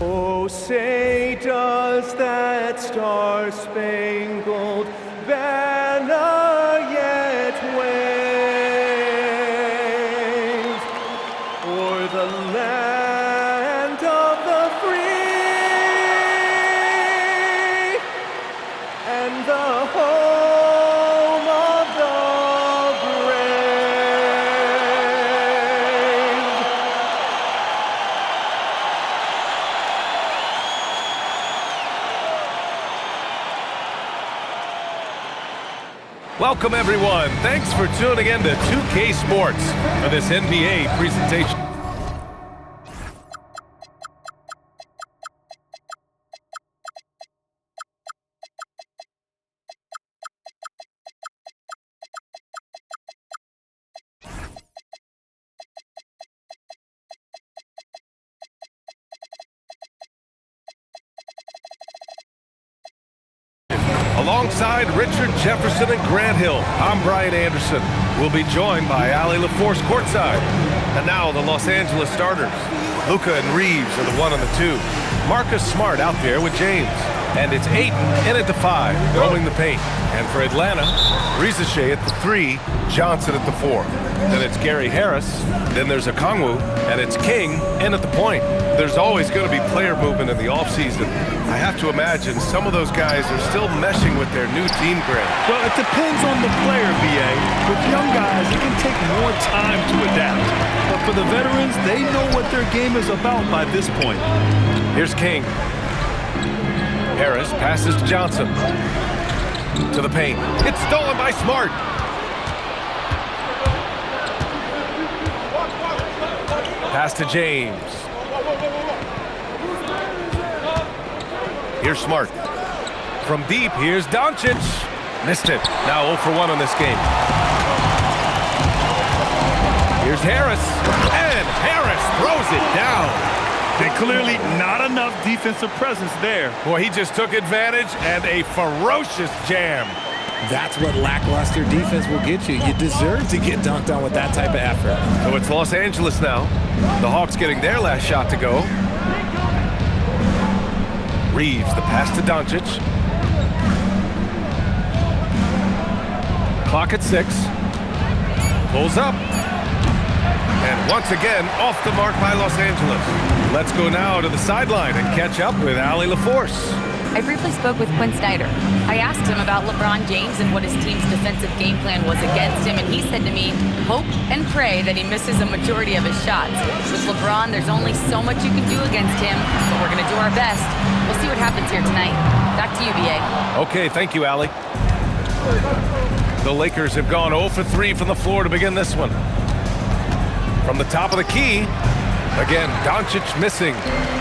Oh, say does that star-spangled banner yet wave o'er the land of the free and the home of the brave? Welcome, everyone. Thanks for tuning in to 2K Sports for this NBA presentation. Alongside Richard Jefferson and Grant Hill, I'm Brian Anderson. We'll be joined by Allie LaForce courtside. And now the Los Angeles starters. Luka and Reeves are the 1 and the 2. Marcus Smart out there with James. And it's Ayton in at the 5, roaming the paint. And for Atlanta, Risache at the 3, Johnson at the 4. Then it's Gary Harris, then there's Okongwu, and it's King in at the point. There's always going to be player movement in the offseason. I have to imagine some of those guys are still meshing with their new team grid. Well, it depends on the player, B.A. With young guys, it can take more time to adapt. But for the veterans, they know what their game is about by this point. Here's King. Harris passes to Johnson. To the paint. It's stolen by Smart. Pass to James. Here's Smart. From deep, here's Doncic. Missed it. Now 0 for 1 on this game. Here's Harris. And Harris throws it down. And clearly not enough defensive presence there. Boy, he just took advantage and a ferocious jam. That's what lackluster defense will get you. You deserve to get dunked on with that type of effort. So it's Los Angeles now. The Hawks getting their last shot to go. Reeves, the pass to Doncic. Clock at 6. Pulls up. And once again, off the mark by Los Angeles. Let's go now to the sideline and catch up with Allie LaForce. I briefly spoke with Quinn Snyder. I asked him about LeBron James and what his team's defensive game plan was against him, and he said to me, hope and pray that he misses a majority of his shots. With LeBron, there's only so much you can do against him, but we're going to do our best. We'll see what happens here tonight. Back to you, B.A. Okay, thank you, Allie. The Lakers have gone 0 for 3 from the floor to begin this one. From the top of the key, again, Doncic missing.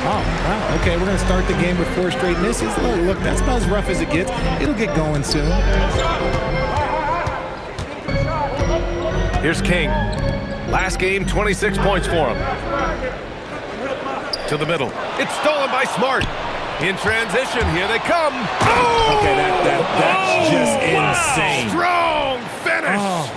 Oh, wow. Okay, we're going to start the game with 4 straight misses. Oh, look, that's about as rough as it gets. It'll get going soon. Here's King. Last game, 26 points for him. To the middle. It's stolen by Smart. In transition, here they come. Oh! Okay, that's just insane. Strong finish. Oh.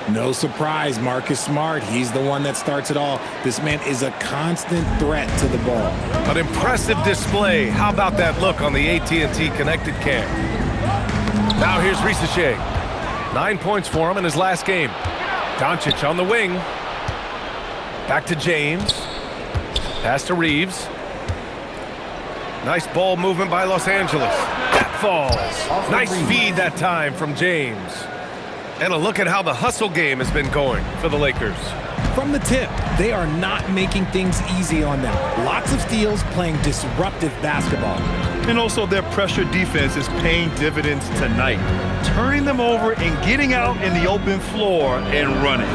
No surprise, Marcus Smart. He's the one that starts it all. This man is a constant threat to the ball. An impressive display. How about that look on the AT&T connected cam? Now here's Risache. 9 points for him in his last game. Doncic on the wing. Back to James. Pass to Reeves. Nice ball movement by Los Angeles. That falls. Nice feed that time from James. And a look at how the hustle game has been going for the Lakers. From the tip, they are not making things easy on them. Lots of steals, playing disruptive basketball. And also their pressure defense is paying dividends tonight. Turning them over and getting out in the open floor and running.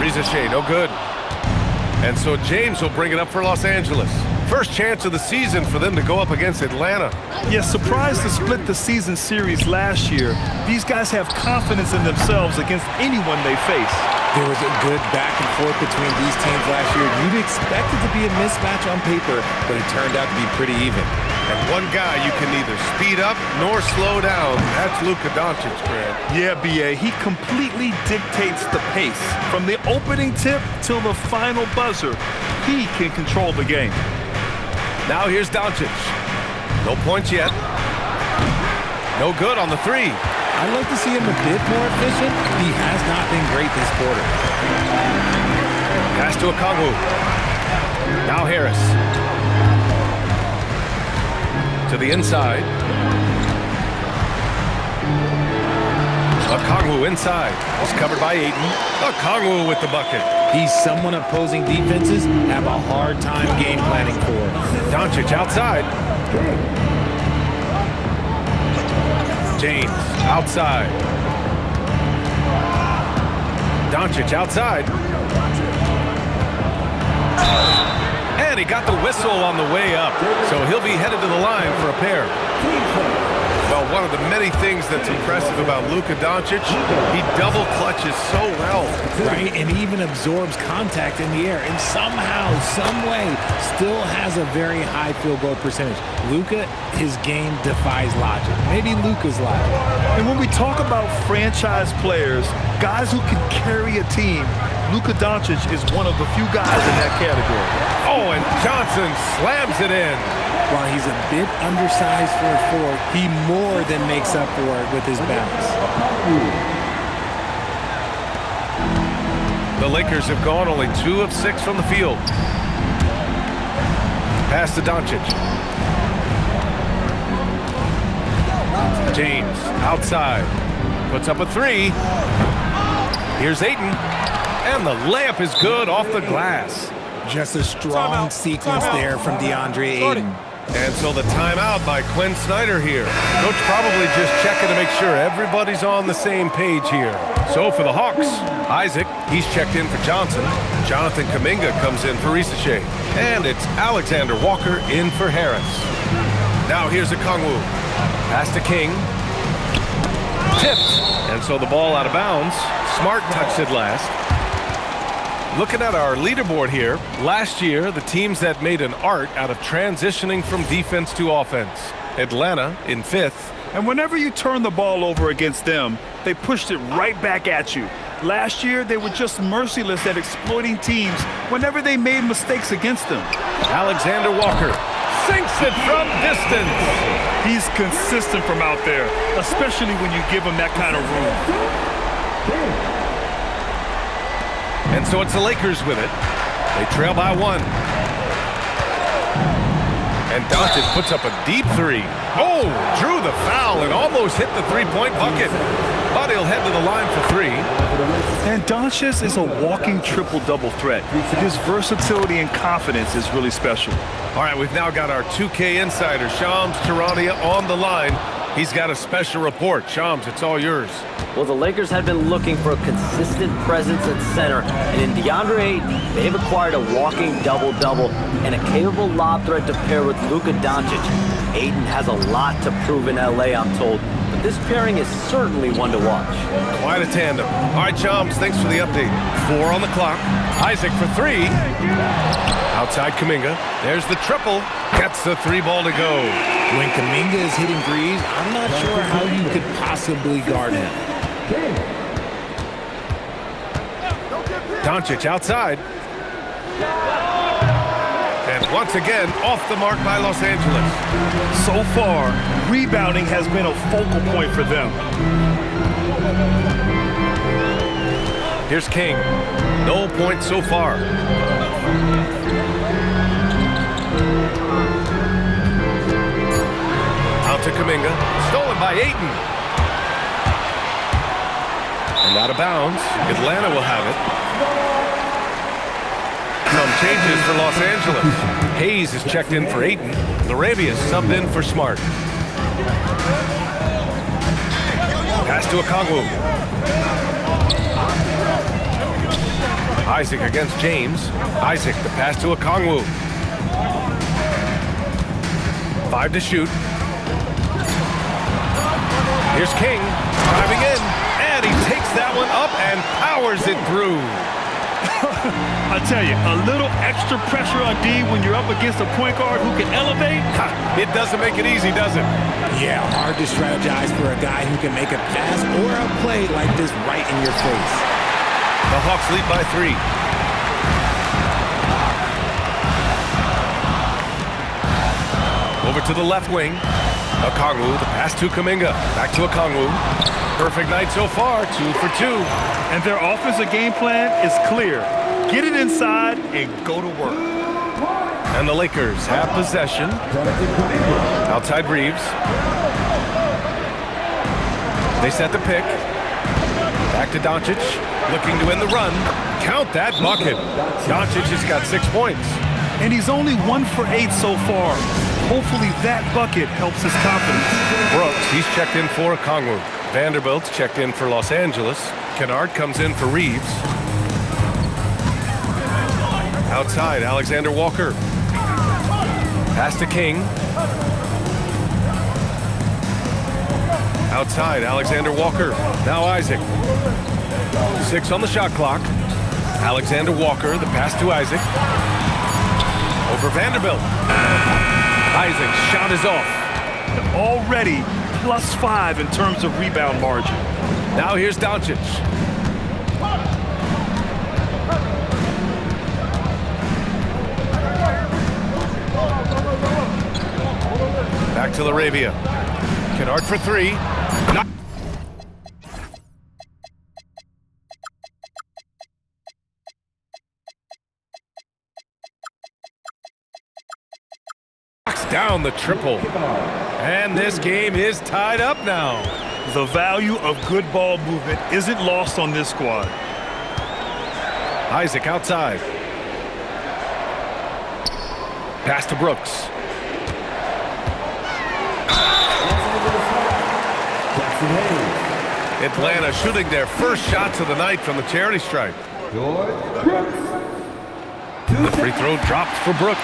Risache, no good. And so James will bring it up for Los Angeles. First chance of the season for them to go up against Atlanta. Yes, surprised to split the season series last year. These guys have confidence in themselves against anyone they face. There was a good back and forth between these teams last year. You'd expect it to be a mismatch on paper, but it turned out to be pretty even. And one guy you can neither speed up nor slow down. That's Luka Doncic, Grant. Yeah, B.A., he completely dictates the pace. From the opening tip till the final buzzer, he can control the game. Now here's Doncic. No points yet. No good on the three. I'd like to see him a bit more efficient. He has not been great this quarter. Pass to Okongwu. Now Harris. To the inside. Okongwu inside. He's covered by Ayton. Okongwu with the bucket. He's someone opposing defenses have a hard time game planning for. Doncic outside. James outside. Doncic outside. And he got the whistle on the way up. So he'll be headed to the line for a pair. Well, one of the many things that's impressive about Luka Doncic, he double clutches so well. Right, and he even absorbs contact in the air and somehow, some way, still has a very high field goal percentage. Luka, his game defies logic. Maybe Luka's logic. And when we talk about franchise players, guys who can carry a team, Luka Doncic is one of the few guys in that category. Oh, and Johnson slams it in. While he's a bit undersized for a four, he more than makes up for it with his bounce. The Lakers have gone only 2 of 6 from the field. Pass to Doncic. James outside. Puts up a three. Here's Ayton. And the layup is good off the glass. Just a strong sequence there from DeAndre Ayton. And so the timeout by Quinn Snyder here. Coach probably just checking to make sure everybody's on the same page here. So for the Hawks, Isaac, he's checked in for Johnson. Jonathan Kuminga comes in for Risache. And it's Alexander Walker in for Harris. Now here's Okongwu. Pass to King. Tipped. And so the ball out of bounds. Smart touched it last. Looking at our leaderboard here, last year, the teams that made an art out of transitioning from defense to offense. Atlanta in 5th. And whenever you turn the ball over against them, they pushed it right back at you. Last year, they were just merciless at exploiting teams whenever they made mistakes against them. Alexander Walker sinks it from distance. He's consistent from out there, especially when you give him that kind of room. And so it's the Lakers with it. They trail by 1. And Doncic puts up a deep three. Oh, drew the foul and almost hit the three-point bucket. But he'll head to the line for 3. And Doncic is a walking triple-double threat. His versatility and confidence is really special. All right, we've now got our 2K insider, Shams Charania, on the line. He's got a special report. Shams, it's all yours. Well, the Lakers have been looking for a consistent presence at center, and in DeAndre Ayton, they've acquired a walking double-double and a capable lob threat to pair with Luka Doncic. Ayton has a lot to prove in LA, I'm told, but this pairing is certainly one to watch. Quite a tandem. All right, Shams, thanks for the update. 4 on the clock. Isaac for 3. Outside Kuminga. There's the triple. Gets the 3 ball to go. When Kuminga is hitting threes, I'm not sure how you could possibly guard him. Doncic outside. And once again, off the mark by Los Angeles. So far, rebounding has been a focal point for them. Here's King. No points so far. Out to Kuminga. Stolen by Ayton. And out of bounds. Atlanta will have it. Some changes for Los Angeles. Hayes is checked in for Ayton. Laravia subbed in for Smart. Pass to Okongwu. Isaac against James. Isaac, the pass to Okongwu. 5 to shoot. Here's King, driving in, and he takes that one up and powers it through. I tell you, a little extra pressure on D when you're up against a point guard who can elevate. It doesn't make it easy, does it? Yeah, hard to strategize for a guy who can make a pass or a play like this right in your face. The Hawks lead by 3. Over to the left wing. Okongwu, the pass to Kuminga. Back to Okongwu. Perfect night so far, 2 for 2. And their offensive game plan is clear. Get it inside and go to work. And the Lakers have possession. Outside Reeves. They set the pick. Back to Doncic. Looking to win the run. Count that bucket. Doncic has got 6 points. And he's only 1 for 8 so far. Hopefully that bucket helps his confidence. Brooks, he's checked in for Okongwu. Vanderbilt's checked in for Los Angeles. Kennard comes in for Reeves. Outside, Alexander Walker. Pass to King. Outside, Alexander Walker. Now Isaac. 6 on the shot clock. Alexander Walker, the pass to Isaac. Over Vanderbilt. Isaac's shot is off. And already +5 in terms of rebound margin. Now here's Doncic. Back to Laravia. Kennard for 3. Knocks down the triple. And this game is tied up now. The value of good ball movement isn't lost on this squad. Isaac outside. Pass to Brooks. Atlanta shooting their first shots of the night from the charity stripe. The free throw dropped for Brooks.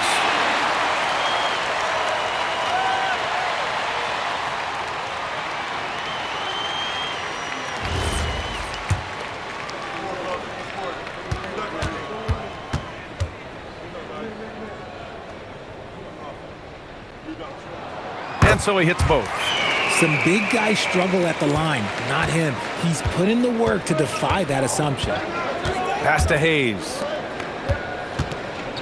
And so he hits both. Some big guys struggle at the line, not him. He's put in the work to defy that assumption. Pass to Hayes.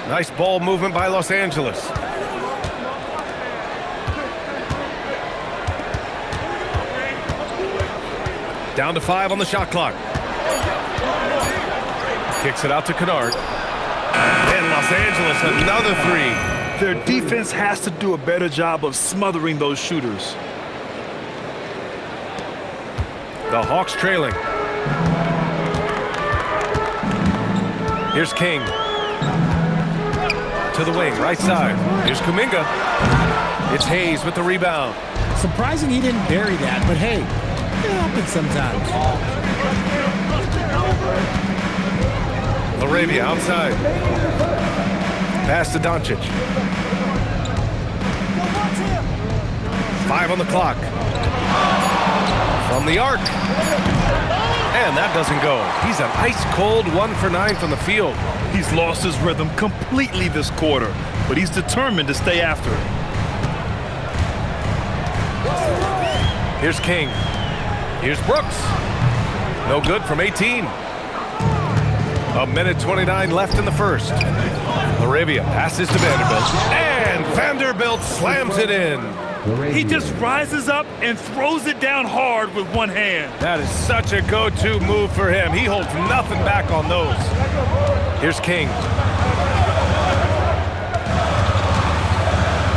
Nice ball movement by Los Angeles. Down to 5 on the shot clock. Kicks it out to Kennard. And Los Angeles another 3. Their defense has to do a better job of smothering those shooters. The Hawks trailing. Here's King. To the wing, right side. Here's Kuminga. It's Hayes with the rebound. Surprising he didn't bury that, but hey, it happens sometimes. Laravia outside. Pass to Doncic. 5 on the clock. From the arc. And that doesn't go. He's an ice-cold 1 for 9 from the field. He's lost his rhythm completely this quarter, but he's determined to stay after it. Here's King. Here's Brooks. No good from 18. 1:29 left in the first. Laravia passes to Vanderbilt. And Vanderbilt slams it in. He just rises up and throws it down hard with one hand. That is such a go-to move for him. He holds nothing back on those. Here's King.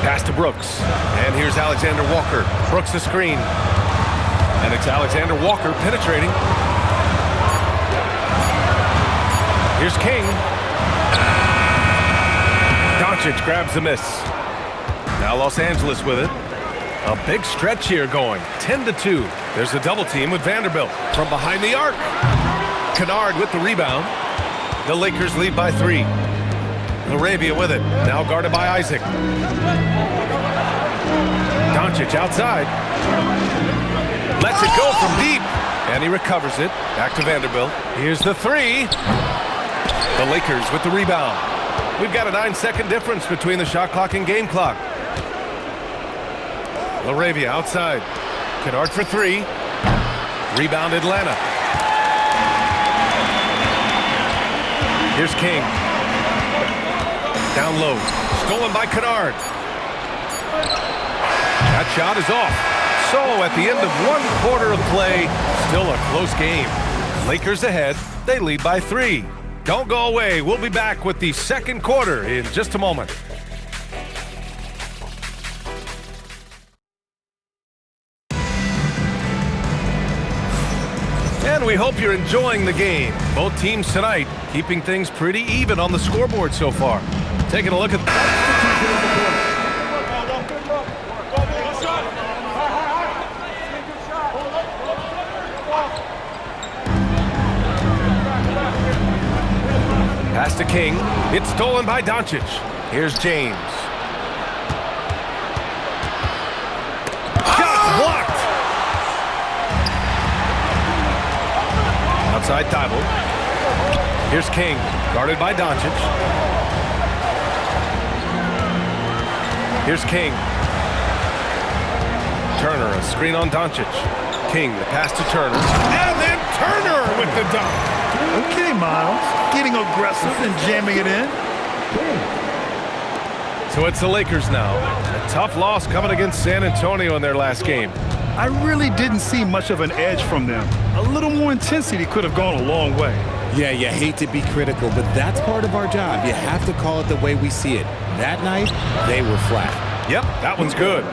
Pass to Brooks. And here's Alexander Walker. Brooks the screen. And it's Alexander Walker penetrating. Here's King. Doncic grabs the miss. Now Los Angeles with it. A big stretch here going. 10-2. There's a double team with Vanderbilt from behind the arc. Kennard with the rebound. The Lakers lead by 3. Laravia with it. Now guarded by Isaac. Doncic outside. Lets it go from deep. And he recovers it. Back to Vanderbilt. Here's the 3. The Lakers with the rebound. We've got a 9-second difference between the shot clock and game clock. Laravia outside. Kennard for 3. Rebound Atlanta. Here's King. Down low. Stolen by Kennard. That shot is off. So at the end of 1 quarter of play, still a close game. Lakers ahead. They lead by 3. Don't go away. We'll be back with the second quarter in just a moment. And we hope you're enjoying the game. Both teams tonight keeping things pretty even on the scoreboard so far. Taking a look at... Pass to King. It's stolen by Doncic. Here's James. Shot blocked. Outside Thibault. Here's King. Guarded by Doncic. Here's King. Turner, a screen on Doncic. King, the pass to Turner. And then Turner with the dunk. Okay, Miles. Getting aggressive and jamming it in. So it's the Lakers now. A tough loss coming against San Antonio in their last game. I really didn't see much of an edge from them. A little more intensity could have gone a long way. Yeah, you hate to be critical, but that's part of our job. You have to call it the way we see it. That night, they were flat. Yep, that one's good.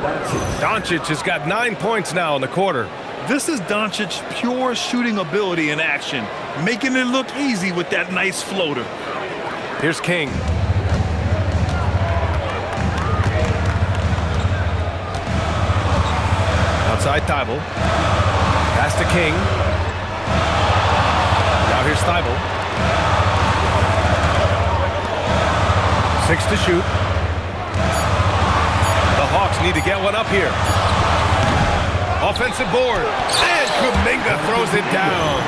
Doncic has got 9 points now in the quarter. This is Doncic's pure shooting ability in action, making it look easy with that nice floater. Here's King. Outside Thibault. Pass to King. Now here's Thibault. 6 to shoot. The Hawks need to get one up here. Offensive board. And Kuminga throws it down.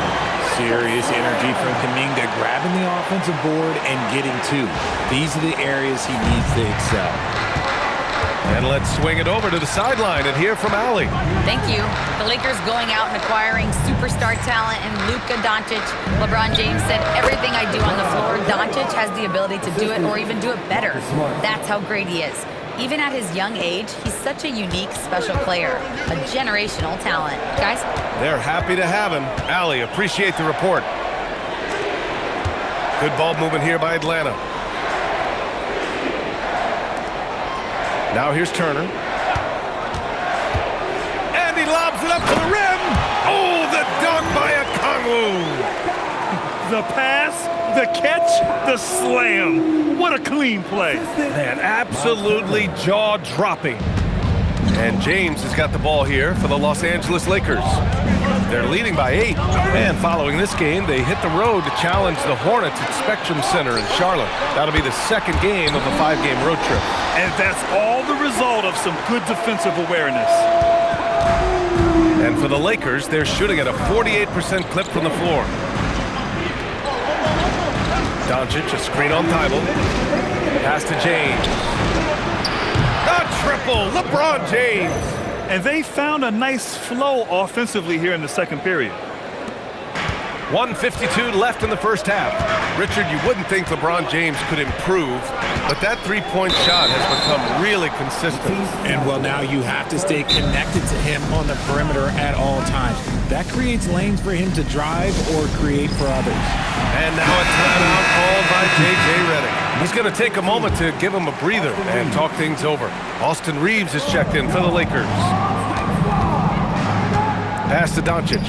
Serious energy from Kuminga, grabbing the offensive board and getting 2. These are the areas he needs to excel. And let's swing it over to the sideline and hear from Allie. Thank you. The Lakers going out and acquiring superstar talent in Luka Doncic. LeBron James said, everything I do on the floor, Doncic has the ability to do it or even do it better. That's how great he is. Even at his young age, he's such a unique, special player. A generational talent. Guys? They're happy to have him. Allie, appreciate the report. Good ball movement here by Atlanta. Now here's Turner. And he lobs it up to the rim. Oh, the dunk by Okongwu. The pass, the catch, the slam. What a clean play. Man, absolutely jaw-dropping. And James has got the ball here for the Los Angeles Lakers. They're leading by 8. And following this game, they hit the road to challenge the Hornets at Spectrum Center in Charlotte. That'll be the second game of a 5-game road trip. And that's all the result of some good defensive awareness. And for the Lakers, they're shooting at a 48% clip from the floor. Doncic, a screen on Thibault. Pass to James. A triple, LeBron James. And they found a nice flow offensively here in the second period. 1:52 left in the first half. Richard, you wouldn't think LeBron James could improve, but that three-point shot has become really consistent. And well, now you have to stay connected to him on the perimeter at all times. That creates lanes for him to drive or create for others. And now a timeout called by J.J. Redick. He's going to take a moment to give him a breather and talk things over. Austin Reeves is checked in for the Lakers. Pass to Doncic.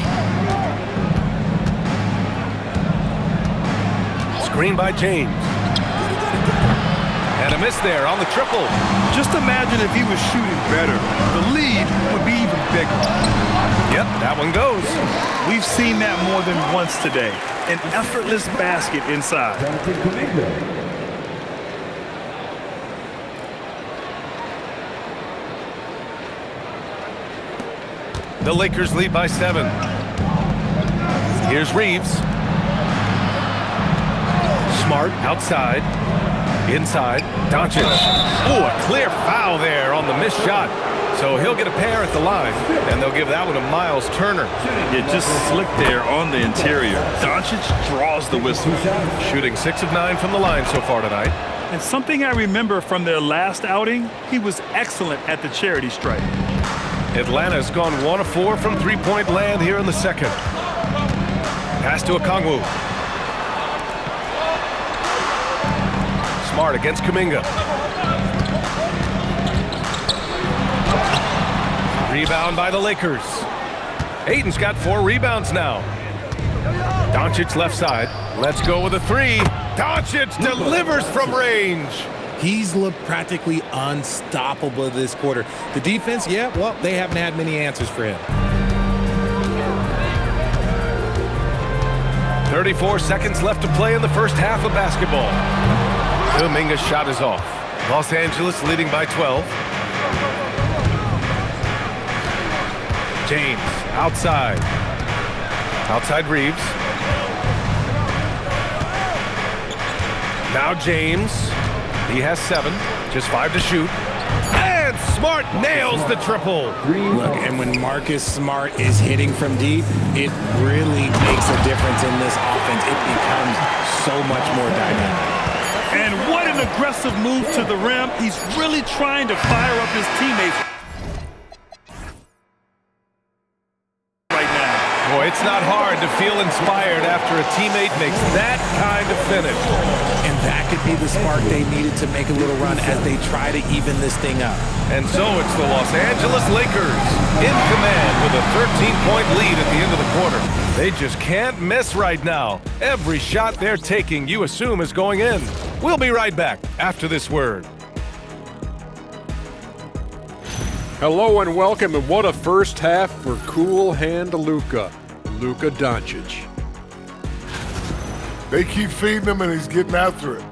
Screen by James. And a miss there on the triple. Just imagine if he was shooting better. The lead would be even bigger. Yep, that one goes. We've seen that more than once today. An effortless basket inside. The Lakers lead by 7. Here's Reeves. Smart outside. Inside. Doncic. Ooh, a clear foul there on the missed shot. So he'll get a pair at the line, and they'll give that one to Miles Turner. It just slipped there on the interior. Doncic draws the whistle. Shooting 6 of 9 from the line so far tonight. And something I remember from their last outing, he was excellent at the charity stripe. Atlanta's gone 1 of 4 from three-point land here in the second. Pass to Okongwu. Smart against Kuminga. Rebound by the Lakers. Ayton's got 4 rebounds now. Doncic left side. Let's go with a 3. Doncic delivers from range. He's looked practically unstoppable this quarter. The defense, yeah, well, they haven't had many answers for him. 34 seconds left to play in the first half of basketball. Kuminga's shot is off. Los Angeles leading by 12. James outside. Outside Reeves. Now James. He has 7. Just 5 to shoot. And Smart nails the triple. Look, and when Marcus Smart is hitting from deep, it really makes a difference in this offense. It becomes so much more dynamic. And what an aggressive move to the rim. He's really trying to fire up his teammates right now. Boy, it's not hard to feel inspired after a teammate makes that kind of finish. And that could be the spark they needed to make a little run as they try to even this thing up. And so it's the Los Angeles Lakers in command with a 13-point lead at the end of the quarter. They just can't miss right now. Every shot they're taking, you assume, is going in. We'll be right back after this word. Hello and welcome, and what a first half for Cool Hand Luka Doncic. They keep feeding him and he's getting after it.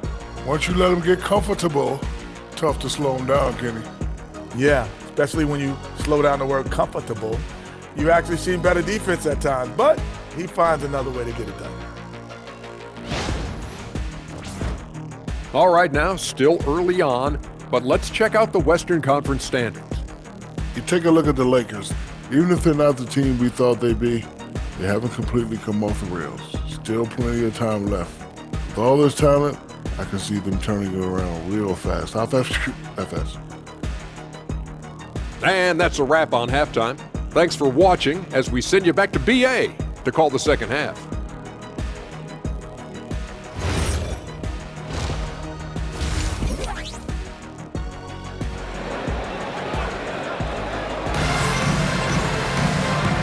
Once you let him get comfortable, tough to slow him down, Kenny. Yeah, especially when you slow down the word comfortable. You actually see better defense at times, but he finds another way to get it done. All right, now, still early on, but let's check out the Western Conference standings. You take a look at the Lakers. Even if they're not the team we thought they'd be, they haven't completely come off the rails. Still plenty of time left. With all this talent, I can see them turning it around real fast. How fast? FS. And that's a wrap on halftime. Thanks for watching as we send you back to BA to call the second half.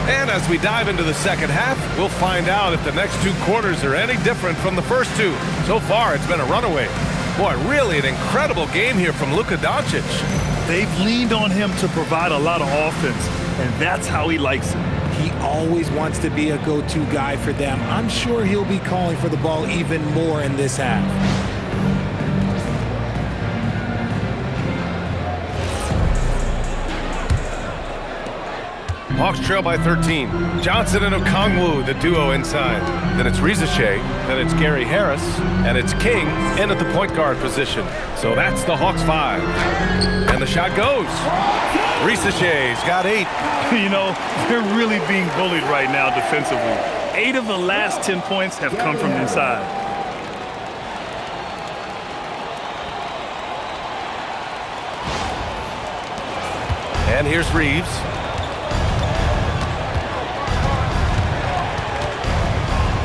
And as we dive into the second half, we'll find out if the next 2 quarters are any different from the first 2. So far, it's been a runaway. Boy, really an incredible game here from Luka Doncic. They've leaned on him to provide a lot of offense, and that's how he likes it. He always wants to be a go-to guy for them. I'm sure he'll be calling for the ball even more in this half. Hawks trail by 13. Johnson and Okongwu, the duo inside. Then it's Risache, then it's Gary Harris, and it's King in at the point guard position. So that's the Hawks 5. And the shot goes. Risache's got 8. You know, they're really being bullied right now defensively. 8 of the last 10 points have come from inside. And here's Reeves.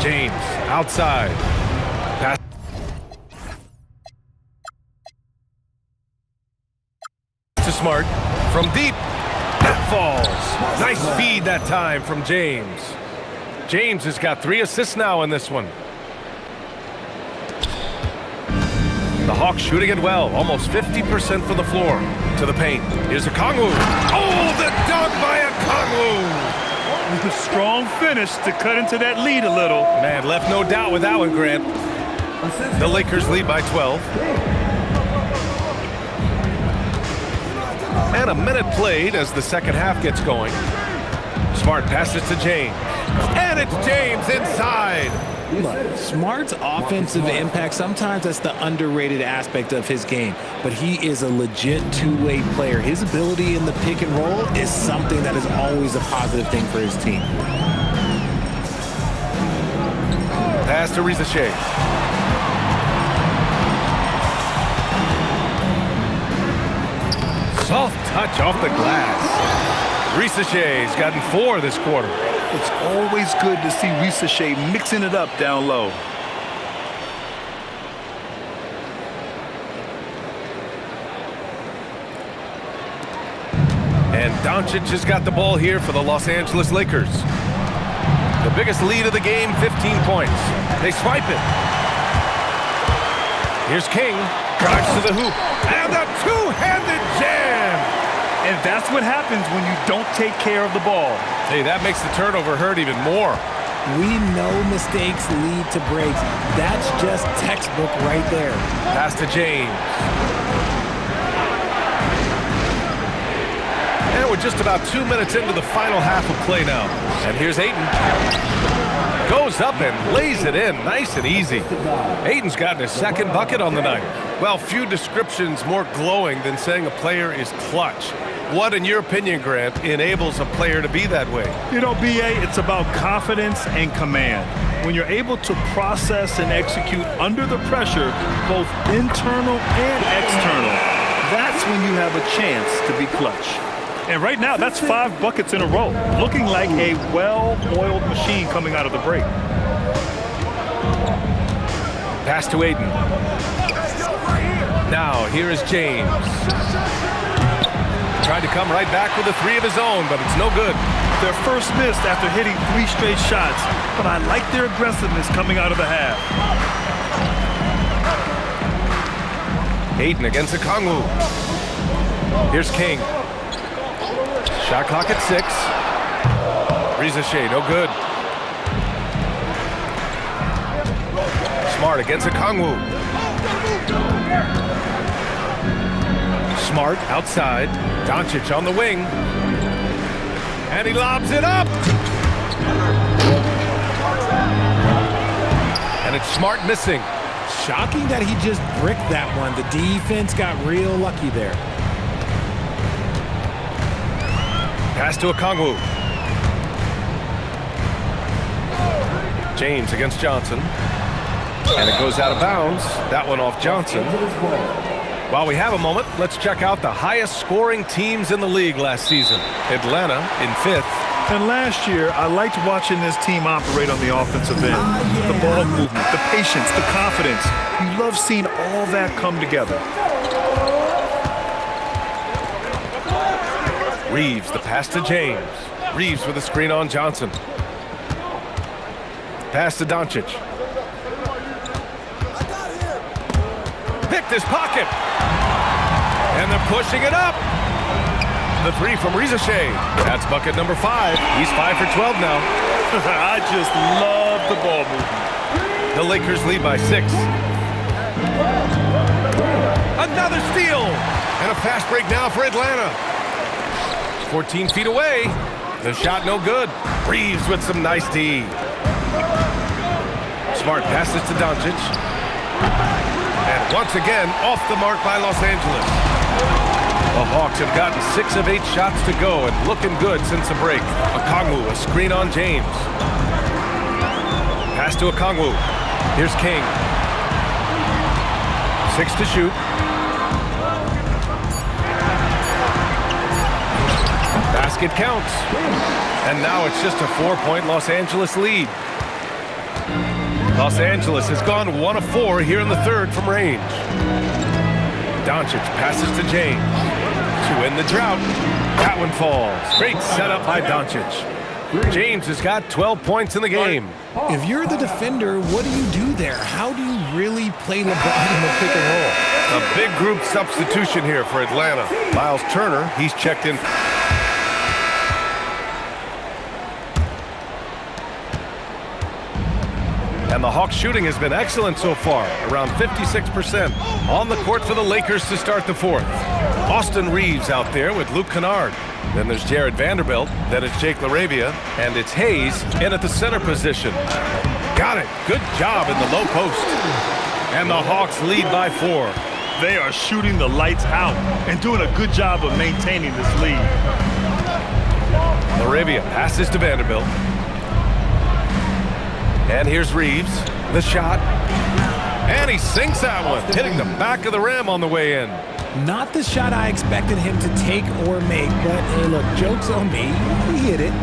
James outside. Pass to Smart from deep. That falls. Nice feed that time from James. James has got 3 assists now in this one. The Hawks shooting it well, almost 50% from the floor. To the paint. Here's Okongwu. Oh, the dunk by Okongwu! Strong finish to cut into that lead a little. Man, left no doubt with that one, Grant. The Lakers lead by 12. And a minute played as the second half gets going. Smart passes to James. And it's James inside. Look, Smart's offensive impact, sometimes that's the underrated aspect of his game, but he is a legit two-way player. His ability in the pick and roll is something that is always a positive thing for his team. Pass to Risache. Soft touch off the glass. Risache's gotten 4 this quarter. It's always good to see Risache mixing it up down low. And Doncic has got the ball here for the Los Angeles Lakers. The biggest lead of the game, 15 points. They swipe it. Here's King, drives to the hoop, and a two-handed jam! And that's what happens when you don't take care of the ball. Hey, that makes the turnover hurt even more. We know mistakes lead to breaks. That's just textbook right there. Pass to James. And we're just about 2 minutes into the final half of play now. And here's Ayton. Goes up and lays it in, nice and easy. Ayton's gotten his second bucket on the night. Well, few descriptions more glowing than saying a player is clutch. What, in your opinion, Grant, enables a player to be that way? You know, B.A., it's about confidence and command. When you're able to process and execute under the pressure, both internal and external, that's when you have a chance to be clutch. And right now, that's 5 buckets in a row, looking like a well-oiled machine coming out of the break. Pass to Ayton. Now, here is James. Tried to come right back with a 3 of his own, but it's no good. Their first miss after hitting 3 straight shots, but I like their aggressiveness coming out of the half. Ayton against Okongwu. Here's King. Shot clock at 6. Risache, no good. Smart against Okongwu. Smart outside. Doncic on the wing. And he lobs it up. And it's Smart missing. Shocking that he just bricked that one. The defense got real lucky there. Pass to Okongwu. James against Johnson. And it goes out of bounds. That one off Johnson. While we have a moment, let's check out the highest scoring teams in the league last season. Atlanta in 5th. And last year, I liked watching this team operate on the offensive end. The ball movement, the patience, the confidence. You love seeing all that come together. Reeves, the pass to James. Reeves with a screen on Johnson. Pass to Doncic. Picked his pocket. And they're pushing it up. The 3 from Risache. That's bucket number 5. He's 5 for 12 now. I just love the ball movement. The Lakers lead by 6. Another steal. And a fast break now for Atlanta. 14 feet away. The shot no good. Reeves with some nice D. Smart passes to Doncic. And once again, off the mark by Los Angeles. The Hawks have gotten 6 of 8 shots to go and looking good since the break. Okongwu, a screen on James. Pass to Okongwu. Here's King. 6 to shoot. Basket counts. And now it's just a 4-point Los Angeles lead. Los Angeles has gone 1 of 4 here in the 3rd from range. Doncic passes to James. To end the drought. That one falls. Great setup by Doncic. James has got 12 points in the game. If you're the defender, what do you do there? How do you really play LeBron in the pick and roll? A big group substitution here for Atlanta. Miles Turner, he's checked in. And the Hawks shooting has been excellent so far, around 56%. On the court for the Lakers to start the 4th. Austin Reeves out there with Luke Kennard. Then there's Jared Vanderbilt. Then it's Jake LaRavia. And it's Hayes in at the center position. Got it. Good job in the low post. And the Hawks lead by 4. They are shooting the lights out and doing a good job of maintaining this lead. LaRavia passes to Vanderbilt. And here's Reeves, the shot. And he sinks that one, hitting the back of the rim on the way in. Not the shot I expected him to take or make, but hey, look, joke's on me. He hit it.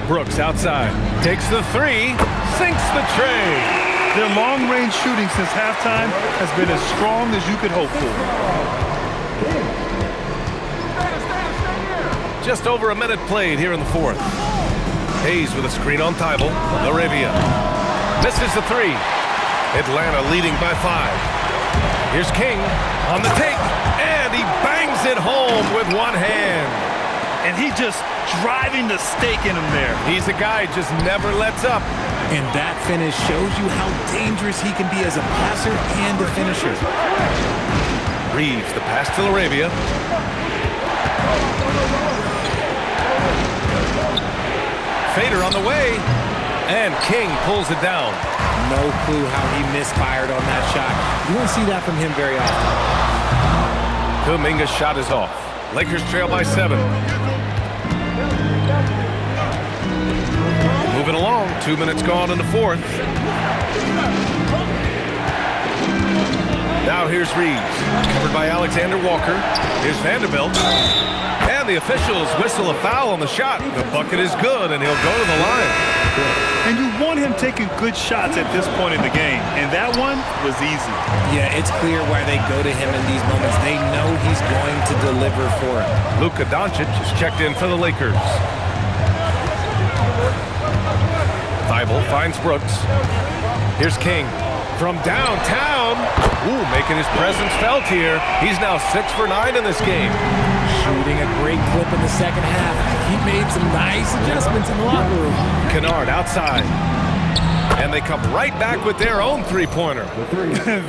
Brooks outside, takes the three, sinks the tray. Their long-range shooting since halftime has been as strong as you could hope for. Just over a minute played here in the fourth. Hayes with a screen on Thibault. LaRavia misses the three. Atlanta leading by 5. Here's King on the take, and he bangs it home with one hand. And he just driving the stake in him there. He's a guy who just never lets up. And that finish shows you how dangerous he can be as a passer and a finisher. Reeves, the pass to LaRavia. Fader on the way, and King pulls it down. No clue how he misfired on that shot. You won't see that from him very often. Kuminga's shot is off. Lakers trail by 7. Moving along, 2 minutes gone in the fourth. Now here's Reeves, covered by Alexander Walker. Here's Vanderbilt. And the officials whistle a foul on the shot. The bucket is good, and he'll go to the line. And you want him taking good shots at this point in the game, and that one was easy. Yeah, it's clear why they go to him in these moments. They know he's going to deliver for him. Luka Doncic is checked in for the Lakers. Thibault finds Brooks. Here's King from downtown. Ooh, making his presence felt here. He's now 6 for 9 in this game. Shooting a great clip in the second half. He made some nice adjustments in the locker room. Kennard outside. And they come right back with their own three-pointer.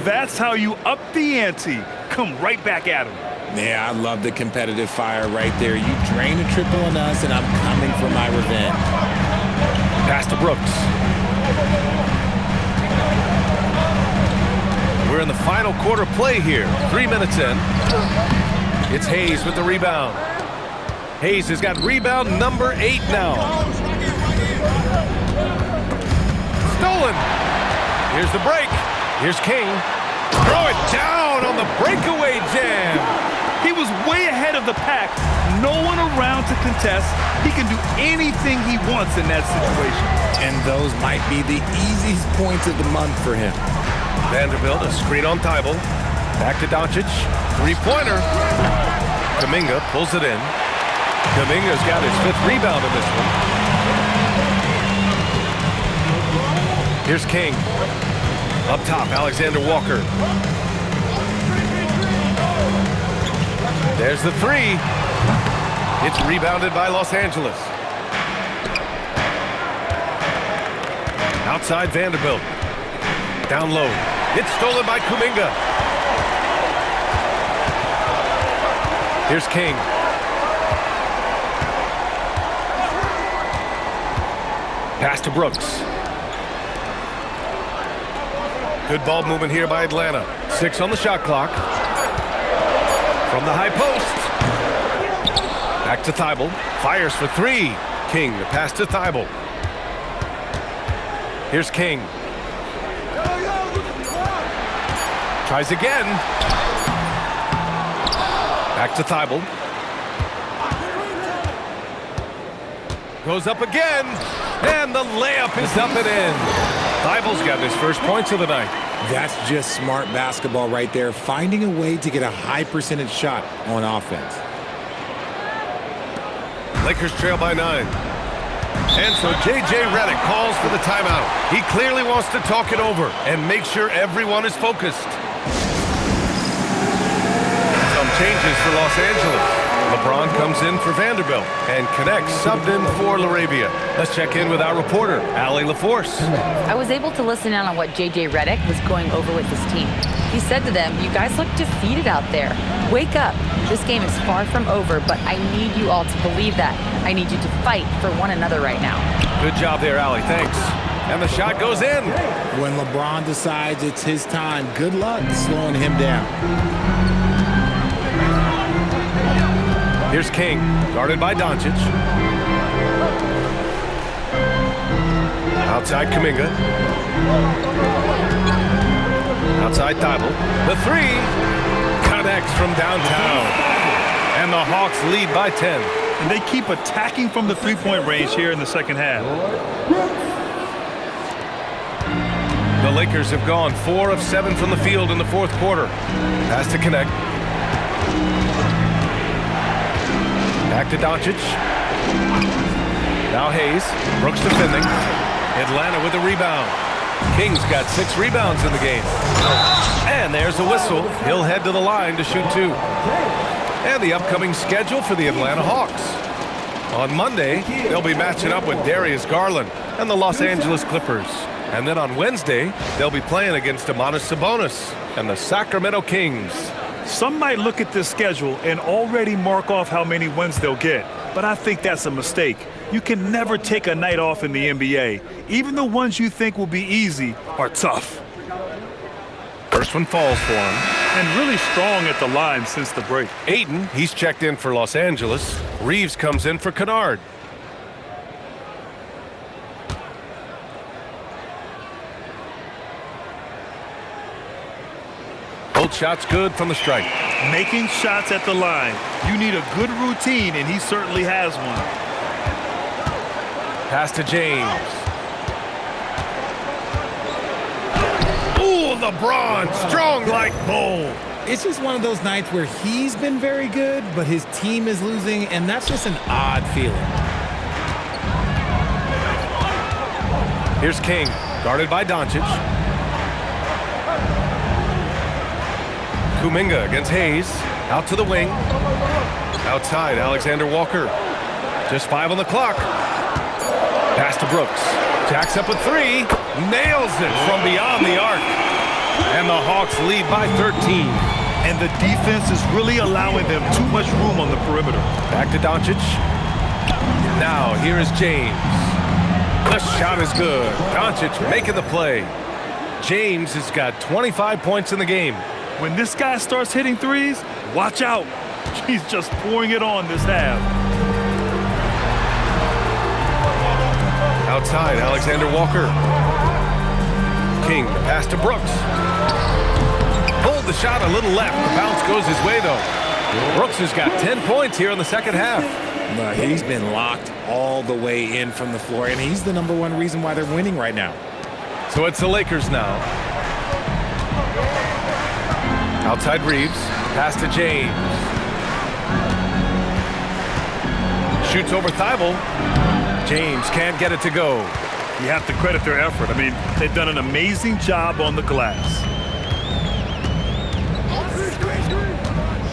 That's how you up the ante. Come right back at him. Yeah, I love the competitive fire right there. You drain a triple on us, and I'm coming for my revenge. Pass to Brooks. We're in the final quarter play here. 3 minutes in. It's Hayes with the rebound. Hayes has got rebound number 8 now. Stolen. Here's the break. Here's King. Throw it down on the breakaway jam. He was way ahead of the pack. No one around to contest. He can do anything he wants in that situation. And those might be the easiest points of the month for him. Vanderbilt, a screen on Thibault. Back to Doncic. Three-pointer. Kuminga pulls it in. Kuminga's got his 5th rebound in this one. Here's King. Up top, Alexander Walker. There's the three. It's rebounded by Los Angeles. Outside Vanderbilt. Down low. It's stolen by Kuminga. Here's King. Pass to Brooks. Good ball movement here by Atlanta. 6 on the shot clock. From the high post. Back to Thibault. Fires for 3. King, the pass to Thibault. Here's King. Tries again. Back to Thibault. Goes up again. And the layup is up and in. Thibault's got his first points of the night. That's just smart basketball right there, finding a way to get a high percentage shot on offense. Lakers trail by 9. And so J.J. Redick calls for the timeout. He clearly wants to talk it over and make sure everyone is focused. Some changes for Los Angeles. LeBron comes in for Vanderbilt and connects, subbed in for LaRavia. Let's check in with our reporter, Allie LaForce. I was able to listen in on what J.J. Redick was going over with his team. He said to them, "You guys look defeated out there. Wake up. This game is far from over, but I need you all to believe that. I need you to fight for one another right now." Good job there, Allie. Thanks. And the shot goes in. When LeBron decides it's his time, good luck slowing him down. Here's King, guarded by Doncic. Outside Kuminga. Outside Thibault. The three connects from downtown. And the Hawks lead by 10. And they keep attacking from the three-point range here in the second half. The Lakers have gone 4 of 7 from the field in the fourth quarter. Has to connect. Back to Doncic. Now Hayes. Brooks defending. Atlanta with a rebound. Kings got 6 rebounds in the game. And there's a whistle. He'll head to the line to shoot 2. And the upcoming schedule for the Atlanta Hawks. On Monday, they'll be matching up with Darius Garland and the Los Angeles Clippers. And then on Wednesday, they'll be playing against Domantas Sabonis and the Sacramento Kings. Some might look at this schedule and already mark off how many wins they'll get, but I think that's a mistake. You can never take a night off in the NBA. Even the ones you think will be easy are tough. First one falls for him. And really strong at the line since the break. Ayton, he's checked in for Los Angeles. Reeves comes in for Kennard. Both shots good from the stripe. Making shots at the line. You need a good routine, and he certainly has one. Pass to James. Ooh, LeBron, strong like bull. It's just one of those nights where he's been very good, but his team is losing, and that's just an odd feeling. Here's King, guarded by Doncic. Kuminga against Hayes. Out to the wing. Outside, Alexander Walker. Just 5 on the clock. Pass to Brooks. Jacks up a 3. Nails it from beyond the arc. And the Hawks lead by 13. And the defense is really allowing them too much room on the perimeter. Back to Doncic. Now, here is James. The shot is good. Doncic making the play. James has got 25 points in the game. When this guy starts hitting threes, watch out. He's just pouring it on this half. Outside, Alexander Walker. King, the pass to Brooks. Pulled the shot a little left. The bounce goes his way, though. Brooks has got 10 points here in the second half. He's been locked all the way in from the floor, and he's the #1 reason why they're winning right now. So it's the Lakers now. Outside Reeves. Pass to James. Shoots over Thibault. James can't get it to go. You have to credit their effort. I mean, they've done an amazing job on the glass.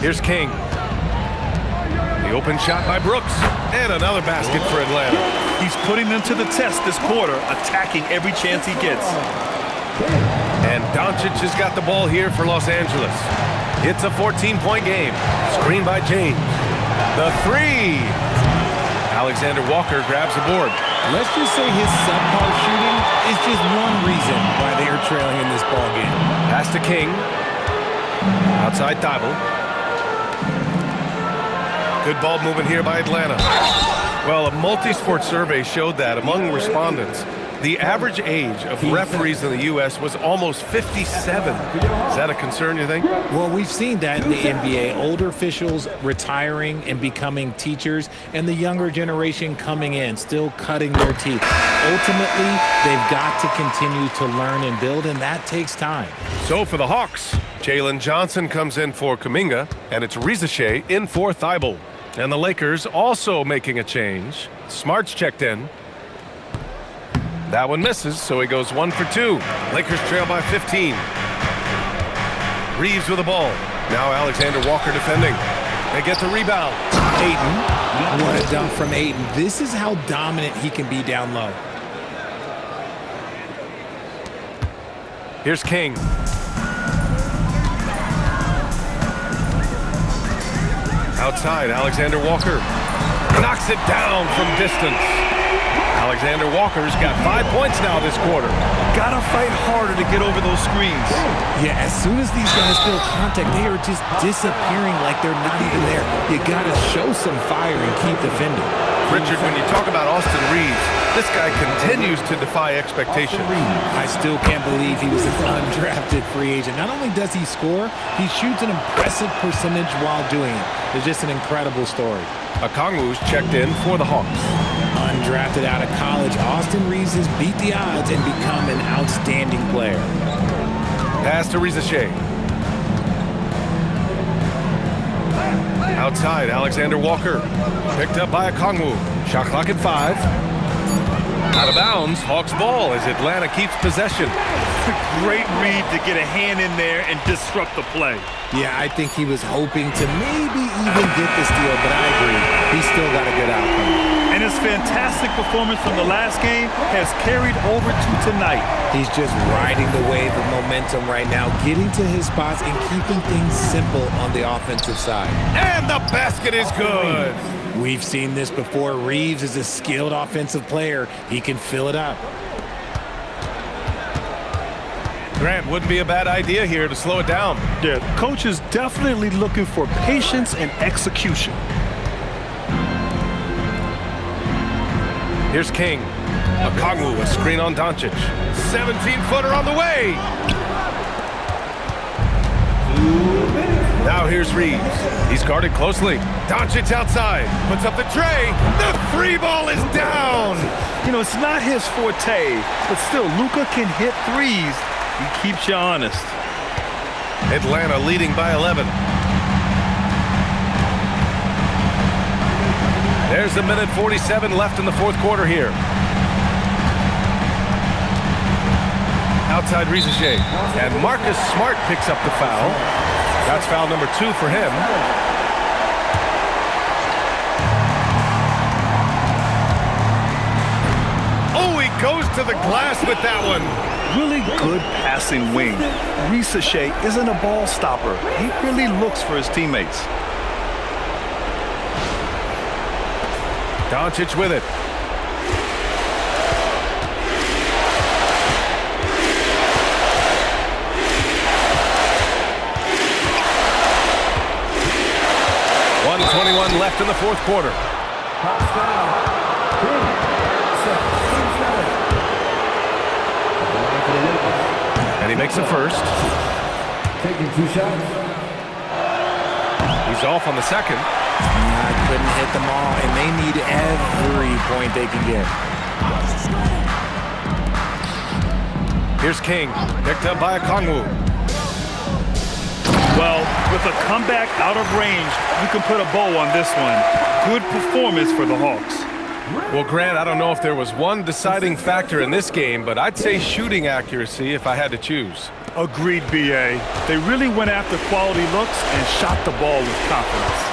Here's King. The open shot by Brooks. And another basket for Atlanta. He's putting them to the test this quarter, attacking every chance he gets. And Doncic has got the ball here for Los Angeles. It's a 14-point game. Screen by James. The 3. Alexander Walker grabs the board. Let's just say his subpar shooting is just one reason why they are trailing in this ball game. Pass to King. Outside Thibault. Good ball movement here by Atlanta. Well, a multi-sport survey showed that among respondents, the average age of referees in the U.S. was almost 57. Is that a concern, you think? Well, we've seen that in the NBA. Older officials retiring and becoming teachers, and the younger generation coming in, still cutting their teeth. Ultimately, they've got to continue to learn and build, and that takes time. So for the Hawks, Jalen Johnson comes in for Kuminga, and it's Rizachet in for Thibault. And the Lakers also making a change. Smart's checked in. That one misses, so he goes 1 for 2. Lakers trail by 15. Reeves with the ball. Now Alexander Walker defending. They get the rebound. Ayton. What a dunk from Ayton. This is how dominant he can be down low. Here's King. Outside, Alexander Walker knocks it down from distance. Alexander Walker's got 5 points now this quarter. Gotta fight harder to get over those screens. Yeah, as soon as these guys feel contact, they are just disappearing like they're not even there. You gotta show some fire and keep defending. Richard, when you talk about Austin Reeves, this guy continues to defy expectations. I still can't believe he was an undrafted free agent. Not only does he score, he shoots an impressive percentage while doing it. It's just an incredible story. Okongwu's checked in for the Hawks. Undrafted out of college, Austin Reeves has beat the odds and become an outstanding player. Pass to Rizachet. Outside, Alexander Walker. Picked up by Okongwu. Shot clock at 5. Out of bounds, Hawks ball as Atlanta keeps possession. Great read to get a hand in there and disrupt the play. Yeah, I think he was hoping to maybe even get the steal, but I agree. He still got a good outcome. And his fantastic performance from the last game has carried over to tonight. He's just riding the wave of momentum right now, getting to his spots and keeping things simple on the offensive side. And the basket is good. We've seen this before. Reeves is a skilled offensive player. He can fill it up. Grant, wouldn't be a bad idea here to slow it down. Yeah, the coach is definitely looking for patience and execution. Here's King. Okongwu, a screen on Doncic. 17-footer on the way. Now here's Reeves. He's guarded closely. Doncic outside. Puts up the tray. The free ball is down. You know, it's not his forte, but still, Luka can hit threes. He keeps you honest. Atlanta leading by 11. There's a minute 47 left in the fourth quarter here. Outside Rizachet. And Marcus Smart picks up the foul. That's foul number 2 for him. Oh, he goes to the glass with that one. Really good passing wing. Rizachet isn't a ball stopper. He really looks for his teammates. Doncic with it. .121 left in the fourth quarter. And he makes the first. Taking 2 shots. He's off on the second. Couldn't hit them all, and they need every point they can get. Here's King, picked up by Okongwu. Well, with a comeback out of range, you can put a bow on this one. Good performance for the Hawks. Well, Grant, I don't know if there was one deciding factor in this game, but I'd say shooting accuracy if I had to choose. Agreed, B.A. They really went after quality looks and shot the ball with confidence.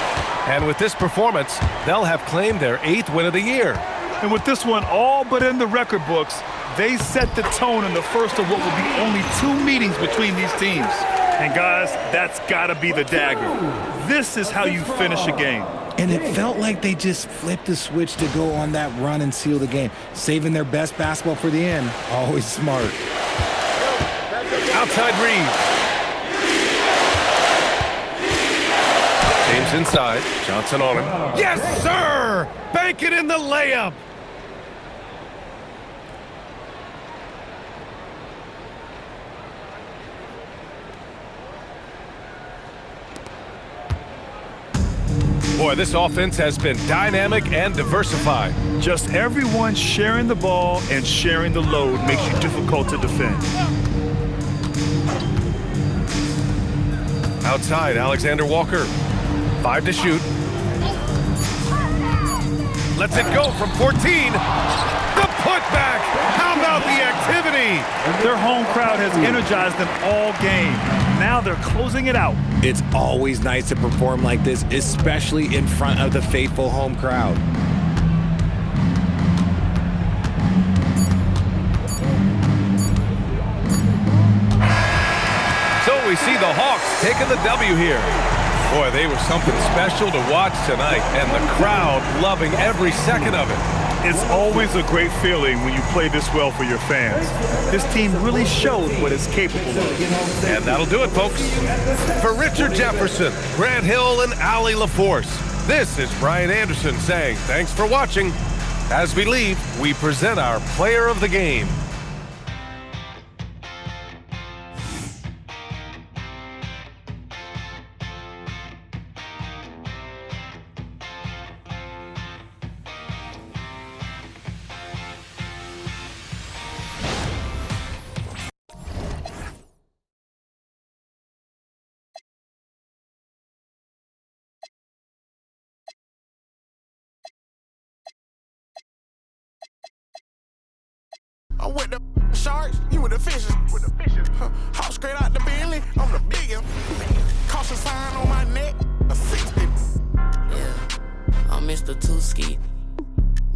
And with this performance, they'll have claimed their 8th win of the year. And with this one all but in the record books, they set the tone in the first of what will be only 2 meetings between these teams. And guys, that's gotta be the dagger. This is how you finish a game. And it felt like they just flipped the switch to go on that run and seal the game. Saving their best basketball for the end. Always smart. Outside Reeves. James inside. Johnson on him. Yes, sir! Bank it in the layup. Boy, this offense has been dynamic and diversified. Just everyone sharing the ball and sharing the load makes you difficult to defend. Outside, Alexander Walker. 5 to shoot. Lets it go from 14. The putback. How about the activity? Their home crowd has energized them all game. Now they're closing it out. It's always nice to perform like this, especially in front of the faithful home crowd. So we see the Hawks taking the W here. Boy, they were something special to watch tonight, and the crowd loving every second of it. It's always a great feeling when you play this well for your fans. This team really showed what it's capable of. And that'll do it, folks. For Richard Jefferson, Grant Hill, and Allie LaForce, this is Brian Anderson saying thanks for watching. As we leave, we present our player of the game. I'm with the sharks, you with the fishes. Hop straight out the Bentley, I'm the biggest. Caution sign on my neck, a 60. Yeah, I'm Mr. Two-Ski.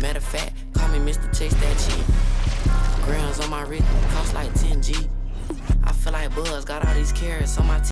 Matter of fact, call me Mr. Chase That Cheap. Grams on my wrist, cost like 10 G. I feel like Buzz got all these carrots on my